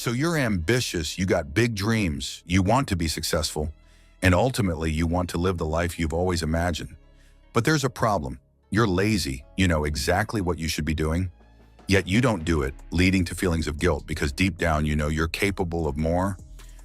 So you're ambitious, you got big dreams, you want to be successful, and ultimately you want to live the life you've always imagined. But there's a problem. You're lazy, you know exactly what you should be doing, yet you don't do it, leading to feelings of guilt because deep down you know you're capable of more.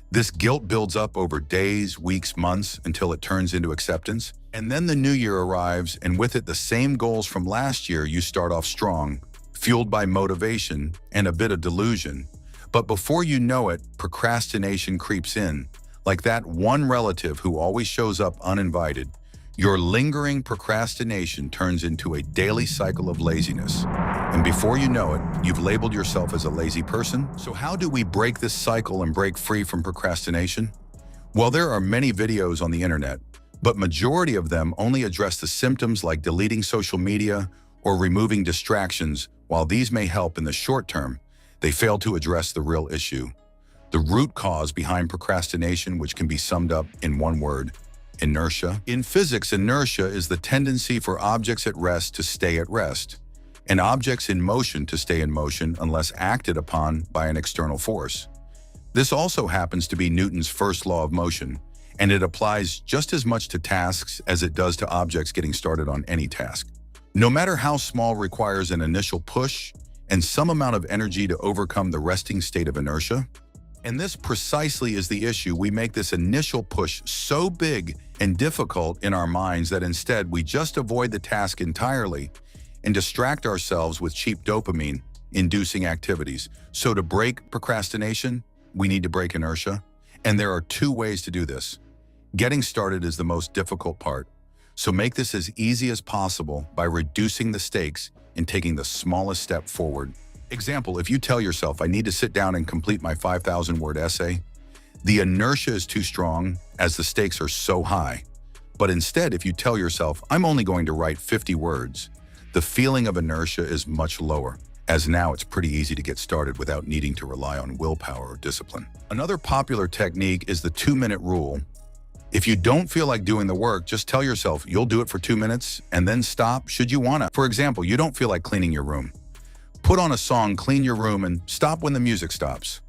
This guilt builds up over days, weeks, months until it turns into acceptance. And then the new year arrives, and with it the same goals from last year. You start off strong, fueled by motivation and a bit of delusion. But before you know it, procrastination creeps in, like that one relative who always shows up uninvited. Your lingering procrastination turns into a daily cycle of laziness. And before you know it, you've labeled yourself as a lazy person. So how do we break this cycle and break free from procrastination? Well, there are many videos on the internet, but majority of them only address the symptoms like deleting social media or removing distractions. While these may help in the short term, they fail to address the real issue, the root cause behind procrastination, which can be summed up in one word: inertia. In physics, inertia is the tendency for objects at rest to stay at rest, and objects in motion to stay in motion unless acted upon by an external force. This also happens to be Newton's first law of motion, and it applies just as much to tasks as it does to objects getting started on any task. No matter how small, requires an initial push and some amount of energy to overcome the resting state of inertia. And this precisely is the issue. We make this initial push so big and difficult in our minds that instead we just avoid the task entirely and distract ourselves with cheap dopamine-inducing activities. So to break procrastination, we need to break inertia. And there are two ways to do this. Getting started is the most difficult part. So make this as easy as possible by reducing the stakes and taking the smallest step forward. Example, if you tell yourself, I need to sit down and complete my 5,000-word essay, the inertia is too strong as the stakes are so high. But instead, if you tell yourself, I'm only going to write 50 words, the feeling of inertia is much lower, as now it's pretty easy to get started without needing to rely on willpower or discipline. Another popular technique is the 2-minute rule. If you don't feel like doing the work, just tell yourself you'll do it for 2 minutes and then stop should you wanna. For example, you don't feel like cleaning your room. Put on a song, clean your room, and stop when the music stops.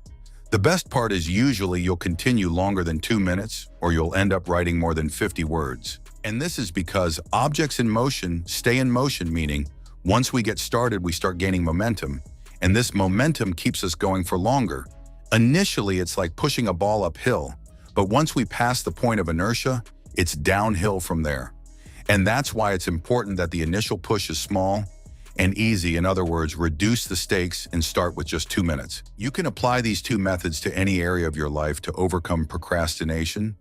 The best part is usually you'll continue longer than 2 minutes, or you'll end up writing more than 50 words. And this is because objects in motion stay in motion, meaning once we get started, we start gaining momentum, and this momentum keeps us going for longer. Initially, it's like pushing a ball uphill, but once we pass the point of inertia, it's downhill from there. And that's why it's important that the initial push is small and easy. In other words, reduce the stakes and start with just 2 minutes. You can apply these two methods to any area of your life to overcome procrastination,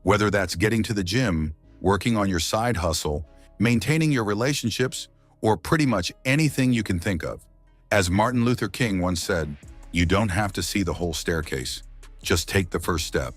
whether that's getting to the gym, working on your side hustle, maintaining your relationships, or pretty much anything you can think of. As Martin Luther King once said, you don't have to see the whole staircase. Just take the first step.